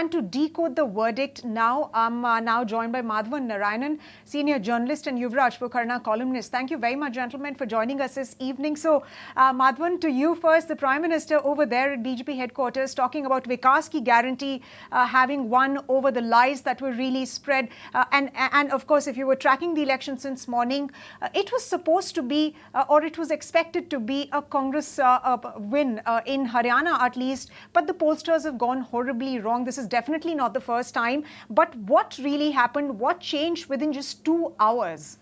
And to decode the verdict now, I'm now joined by Madhavan Narayanan, senior journalist, and Yuvraj Pokharna, columnist. Thank you very much, gentlemen, for joining us this evening. So, Madhavan, to you first. The Prime Minister over there at BJP headquarters talking about Vikas Ki Guarantee having won over the lies that were really spread. And of course, if you were tracking the election since morning, it was supposed to be, or it was expected to be, a Congress win in Haryana at least. But the pollsters have gone horribly wrong. This is definitely not the first time. But what really happened? What changed within just 2 hours?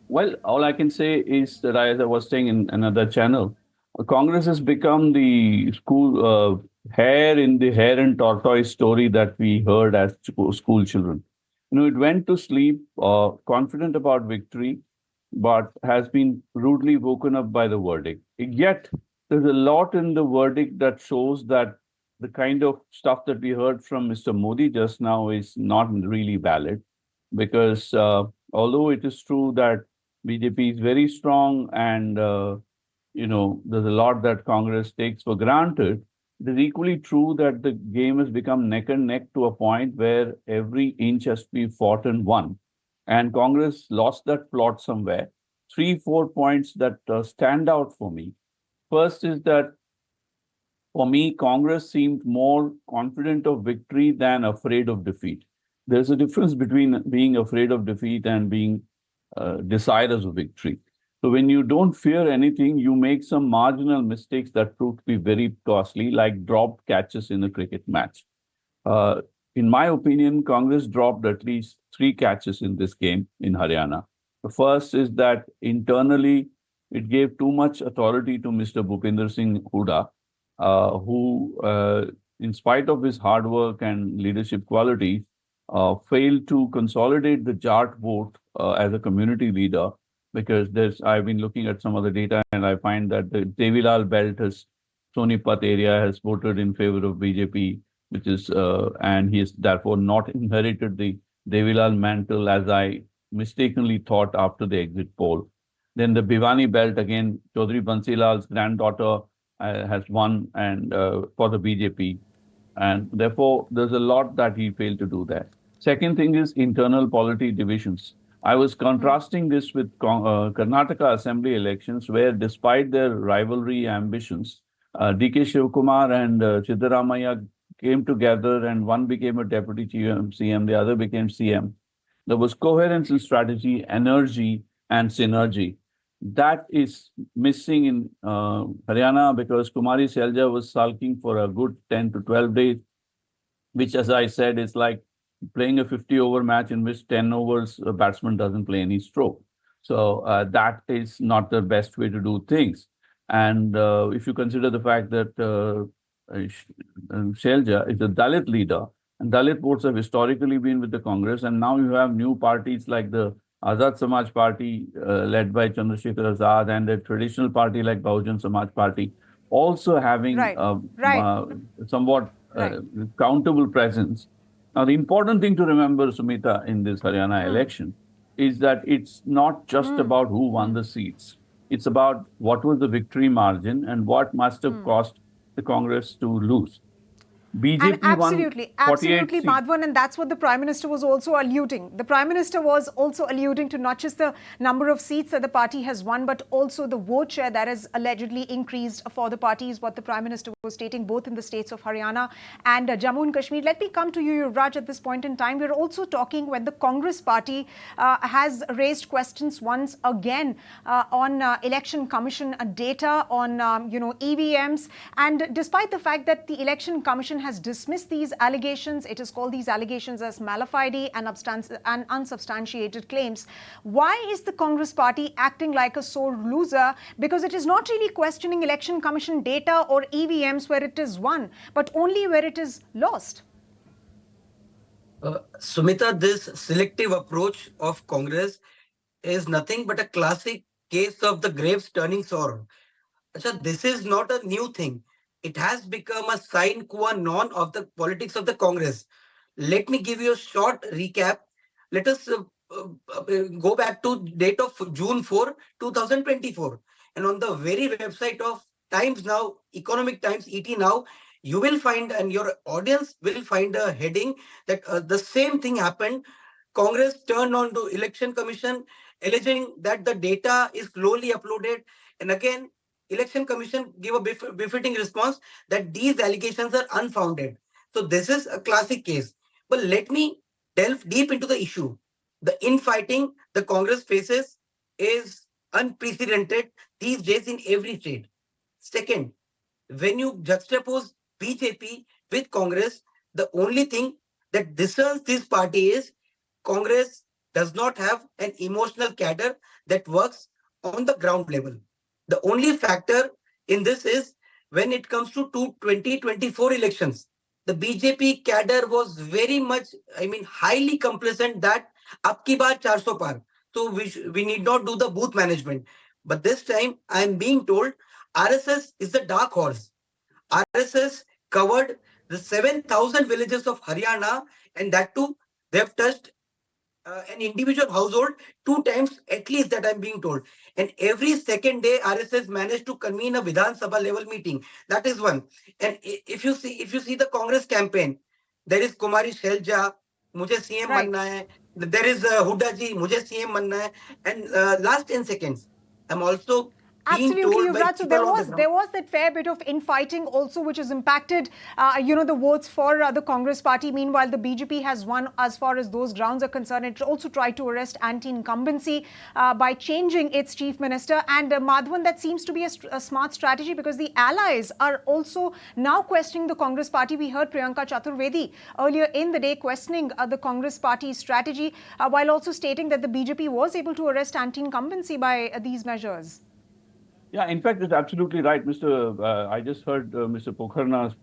Well, all I can say is that, as I was saying in another channel, Congress has become the hare in the hare and tortoise story that we heard as school children. It went to sleep confident about victory, but has been rudely woken up by the verdict. Yet, there's a lot in the verdict that shows that the kind of stuff that we heard from Mr. Modi just now is not really valid, because although it is true that BJP is very strong and there's a lot that Congress takes for granted, it is equally true that the game has become neck and neck to a point where every inch has to be fought and won. And Congress lost that plot somewhere. 3-4 points that stand out for me. First is that, for me, Congress seemed more confident of victory than afraid of defeat. There's a difference between being afraid of defeat and being desirous of victory. So when you don't fear anything, you make some marginal mistakes that prove to be very costly, like dropped catches in a cricket match. In my opinion, Congress dropped at least 3 catches in this game in Haryana. The first is that internally, it gave too much authority to Mr. Bhupinder Singh Hooda, who, in spite of his hard work and leadership qualities, failed to consolidate the Jat vote as a community leader, because I've been looking at some of the data and I find that the Devilal belt Sonipat area has voted in favor of BJP, which is, and he has therefore not inherited the Devilal mantle, as I mistakenly thought after the exit poll. Then the Bhiwani belt, again, Chaudhary Bansilal's granddaughter has won and for the BJP. And therefore, there's a lot that he failed to do there. Second thing is internal polity divisions. I was contrasting this with Karnataka Assembly elections, where despite their rivalry ambitions, D.K. Shivkumar and Siddaramaiah came together and one became a deputy CM, the other became CM. There was coherence in strategy, energy, and synergy. That is missing in Haryana, because Kumari Selja was sulking for a good 10 to 12 days, which, as I said, is like playing a 50-over match in which 10 overs a batsman doesn't play any stroke. So that is not the best way to do things. And if you consider the fact that Selja is a Dalit leader, and Dalit votes have historically been with the Congress, and now you have new parties like the Azad Samaj Party, led by Chandrasekhar Azad, and a traditional party like Bahujan Samaj Party, also having somewhat countable presence. Now, the important thing to remember, Sumita, in this Haryana election is that it's not just about who won the seats. It's about what was the victory margin and what must have cost the Congress to lose. BJP and absolutely, absolutely, Madhavan, and that's what the Prime Minister was also alluding. The Prime Minister was also alluding to not just the number of seats that the party has won, but also the vote share that has allegedly increased for the party, is what the Prime Minister was stating, both in the states of Haryana and Jammu and Kashmir. Let me come to you, Yuvraj, at this point in time. We're also talking when the Congress party has raised questions once again on Election Commission data, on EVMs, and despite the fact that the Election Commission has dismissed these allegations, it has called these allegations as mala fide and unsubstantiated claims. Why is the Congress party acting like a sore loser? Because it is not really questioning Election Commission data or EVMs where it is won, but only where it is lost. Sumita, this selective approach of Congress is nothing but a classic case of the grapes turning sour. This is not a new thing. It has become a sine qua non of the politics of the Congress. Let me give you a short recap. Let us go back to date of June 4, 2024. And on the very website of Times Now, Economic Times, ET Now, you will find, and your audience will find a heading that the same thing happened. Congress turned on to Election Commission, alleging that the data is slowly uploaded. And again, Election Commission gave a befitting response that these allegations are unfounded. So this is a classic case. But let me delve deep into the issue. The infighting the Congress faces is unprecedented these days in every state. Second, when you juxtapose BJP with Congress, the only thing that discerns this party is Congress does not have an emotional cadre that works on the ground level. The only factor in this is when it comes to 2024 elections, the BJP cadre was very much, highly complacent that up ki baar 400 par. So we need not do the booth management. But this time I am being told RSS is the dark horse. RSS covered the 7,000 villages of Haryana, and that too, they have touched an individual household 2 times at least, that I'm being told. And every second day, RSS managed to convene a Vidhan Sabha level meeting. That is one. And if you see the Congress campaign, there is Kumari Shelja, mujhe CM Right. manna hai. There is Hooda ji, mujhe CM manna hai. And last 10 seconds, I'm also being Absolutely, told by Yuvraj. So people on the there ground. was that fair bit of infighting also, which has impacted, the votes for the Congress party. Meanwhile, the BJP has won as far as those grounds are concerned. It also tried to arrest anti-incumbency by changing its chief minister. And Madhavan, that seems to be a smart strategy because the allies are also now questioning the Congress party. We heard Priyanka Chaturvedi earlier in the day questioning the Congress party's strategy, while also stating that the BJP was able to arrest anti-incumbency by these measures. Yeah, in fact, it's absolutely right, Mr. I just heard Mr. Pokharna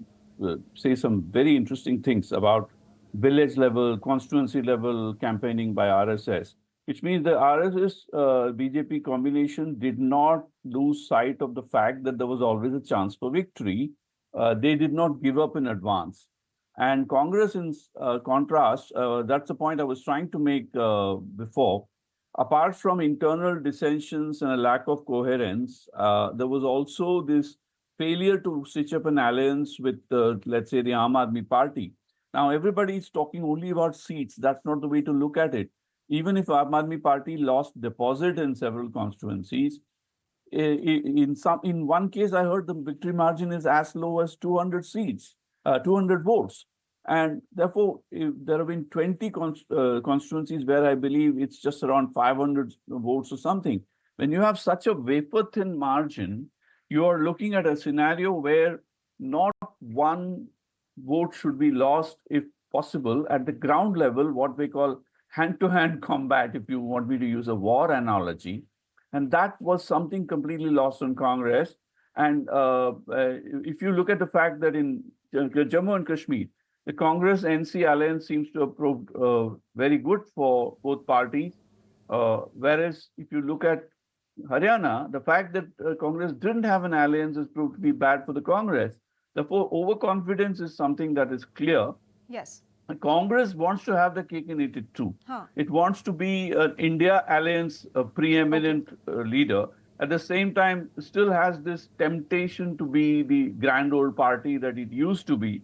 say some very interesting things about village level, constituency level campaigning by RSS, which means the RSS BJP combination did not lose sight of the fact that there was always a chance for victory. They did not give up in advance. And Congress, in contrast, that's the point I was trying to make before. Apart from internal dissensions and a lack of coherence, there was also this failure to stitch up an alliance with, let's say, the Aam Aadmi Party. Now, everybody is talking only about seats. That's not the way to look at it. Even if Aam Aadmi Party lost deposit in several constituencies, in one case, I heard the victory margin is as low as 200 seats, 200 votes. And therefore, there have been 20 constituencies where I believe it's just around 500 votes or something. When you have such a wafer-thin margin, you are looking at a scenario where not one vote should be lost, if possible, at the ground level, what we call hand-to-hand combat, if you want me to use a war analogy. And that was something completely lost on Congress. And if you look at the fact that in Jammu and Kashmir, the Congress-NC alliance seems to have proved very good for both parties. Whereas if you look at Haryana, the fact that Congress didn't have an alliance has proved to be bad for the Congress. Therefore, overconfidence is something that is clear. Yes. Congress wants to have the cake and eat it too. It wants to be an India alliance preeminent leader. At the same time, still has this temptation to be the grand old party that it used to be.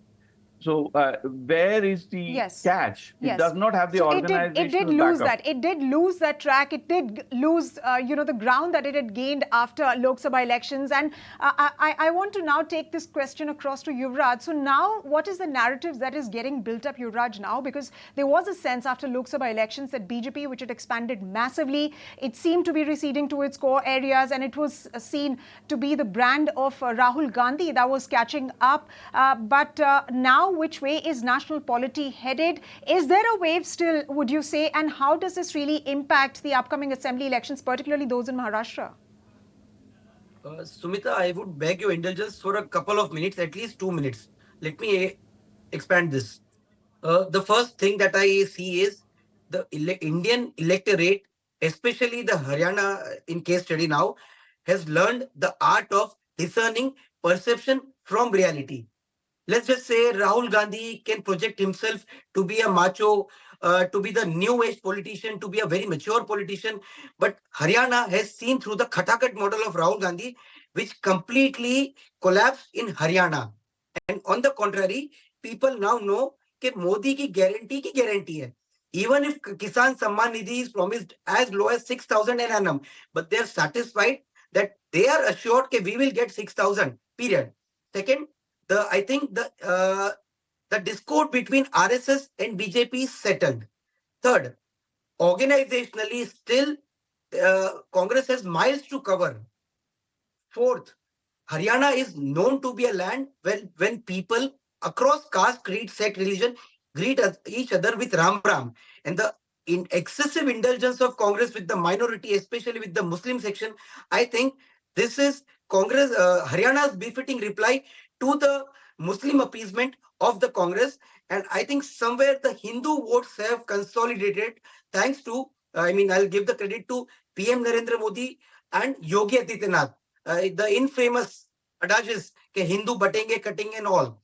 So where is the catch? It does not have the organizational it did lose backup. that. It did lose that track. It did lose, the ground that it had gained after Lok Sabha elections. And I want to now take this question across to Yuvraj. So now, what is the narrative that is getting built up, Yuvraj, now? Because there was a sense after Lok Sabha elections that BJP, which had expanded massively, it seemed to be receding to its core areas, and it was seen to be the brand of Rahul Gandhi that was catching up. But now, which way is national polity headed? Is there a wave still, would you say? And how does this really impact the upcoming assembly elections, particularly those in Maharashtra? Sumita, I would beg your indulgence for a couple of minutes, at least 2 minutes. Let me expand this. The first thing that I see is the Indian electorate, especially the Haryana in case study now, has learned the art of discerning perception from reality. Let's just say Rahul Gandhi can project himself to be a macho, to be the new age politician, to be a very mature politician. But Haryana has seen through the Khatakat model of Rahul Gandhi, which completely collapsed in Haryana. And on the contrary, people now know that Modi ki guarantee hai. Even if Kisan Samman Nidhi is promised as low as 6,000 an annum, but they are satisfied that they are assured that we will get 6,000, period. Second, I think the discord between RSS and BJP is settled. Third, organizationally, still Congress has miles to cover. Fourth, Haryana is known to be a land when people across caste, creed, sect, religion greet each other with Ram Ram. And the excessive indulgence of Congress with the minority, especially with the Muslim section, I think this is Congress, Haryana's befitting reply to the Muslim appeasement of the Congress. And I think somewhere the Hindu votes have consolidated thanks to, I'll give the credit to PM Narendra Modi and Yogi Adityanath. The infamous adages ke Hindu batenge, cutting and all.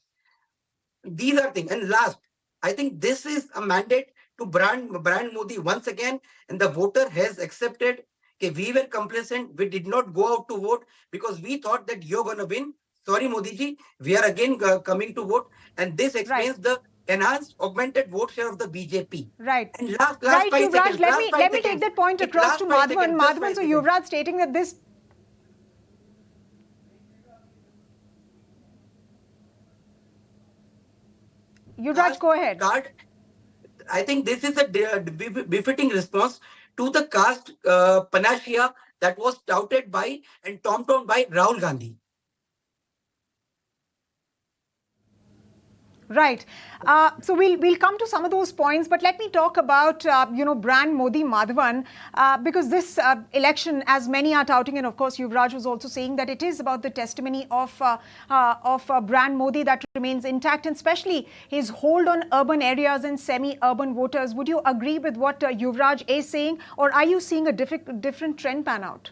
These are things. And last, I think this is a mandate to brand Modi once again, and the voter has accepted that we were complacent. We did not go out to vote because we thought that you're going to win. Sorry, Modi ji, we are again coming to vote, and this explains the enhanced, augmented vote share of the BJP. Right. And last right, 5 Yuvraj, seconds. let me take that point across to Madhavan. Madhavan, so Yuvraj stating that this. Yuvraj, go ahead. I think this is a befitting response to the caste panacea that was touted by and tomtowned by Rahul Gandhi. Right. So we'll come to some of those points, but let me talk about brand Modi, Madhavan, because this election, as many are touting, and of course Yuvraj was also saying that it is about the testimony of brand Modi that remains intact, and especially his hold on urban areas and semi-urban voters. Would you agree with what Yuvraj is saying, or are you seeing a different trend pan out?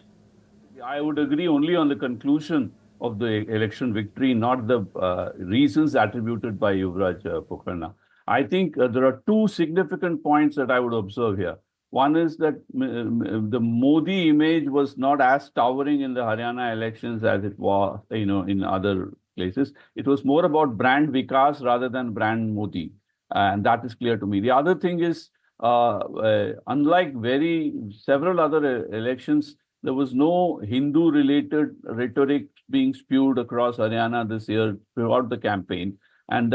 I would agree only on the conclusion of the election victory, not the reasons attributed by Yuvraj Pokharna. I think there are two significant points that I would observe here. One is that the Modi image was not as towering in the Haryana elections as it was, in other places. It was more about brand Vikas rather than brand Modi, and that is clear to me. The other thing is, unlike several other elections, there was no Hindu-related rhetoric being spewed across Haryana this year throughout the campaign. And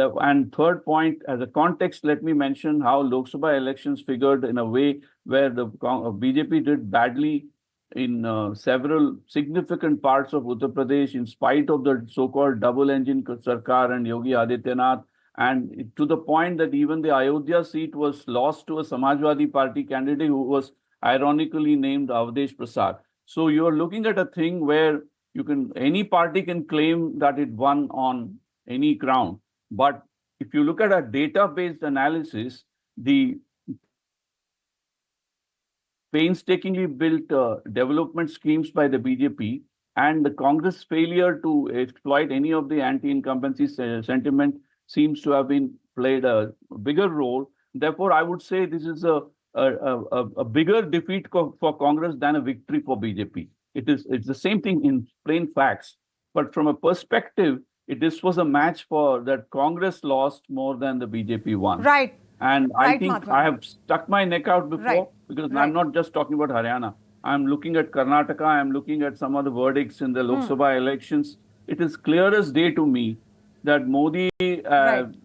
third point, as a context, let me mention how Lok Sabha elections figured in a way where the BJP did badly in several significant parts of Uttar Pradesh, in spite of the so-called double-engine Sarkar and Yogi Adityanath, and to the point that even the Ayodhya seat was lost to a Samajwadi Party candidate who was ironically named Avdesh Prasad. So you're looking at a thing where any party can claim that it won on any ground. But if you look at a data-based analysis, the painstakingly built development schemes by the BJP and the Congress failure to exploit any of the anti-incumbency sentiment seems to have been played a bigger role. Therefore, I would say this is a bigger defeat for Congress than a victory for BJP. It's the same thing in plain facts. But from a perspective, this was a match that Congress lost more than the BJP won. Right. And I think Madhavan. I have stuck my neck out before because I'm not just talking about Haryana. I'm looking at Karnataka. I'm looking at some of the verdicts in the Lok Sabha elections. It is clear as day to me that Modi,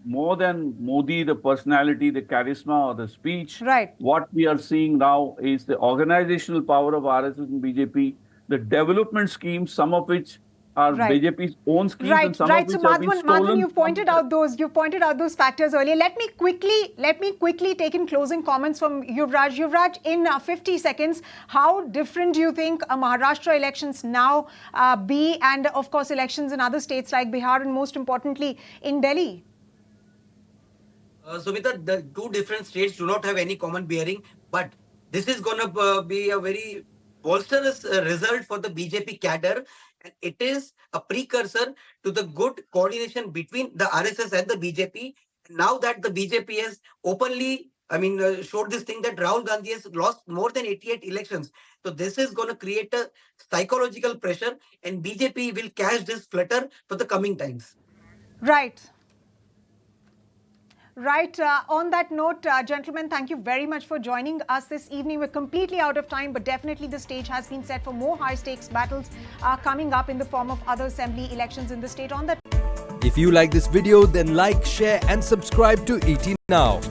more than Modi, the personality, the charisma, or the speech, what we are seeing now is the organizational power of RSS and BJP, the development schemes, some of which are BJP's own schemes, and some of which have been stolen. Madhavan, you've pointed out those factors earlier. Let me quickly take in closing comments from Yuvraj. Yuvraj, in 50 seconds, how different do you think Maharashtra elections now be, and of course elections in other states like Bihar, and most importantly in Delhi? Sumita, the two different states do not have any common bearing, but this is going to be a very bolsterous result for the BJP cadre. And it is a precursor to the good coordination between the RSS and the BJP. Now that the BJP has openly, showed this thing that Rahul Gandhi has lost more than 88 elections. So this is going to create a psychological pressure, and BJP will catch this flutter for the coming times. Right. Right. On that note, gentlemen, thank you very much for joining us this evening. We're completely out of time, but definitely the stage has been set for more high-stakes battles coming up in the form of other assembly elections in the state. On that. If you like this video, then like, share and subscribe to ET Now.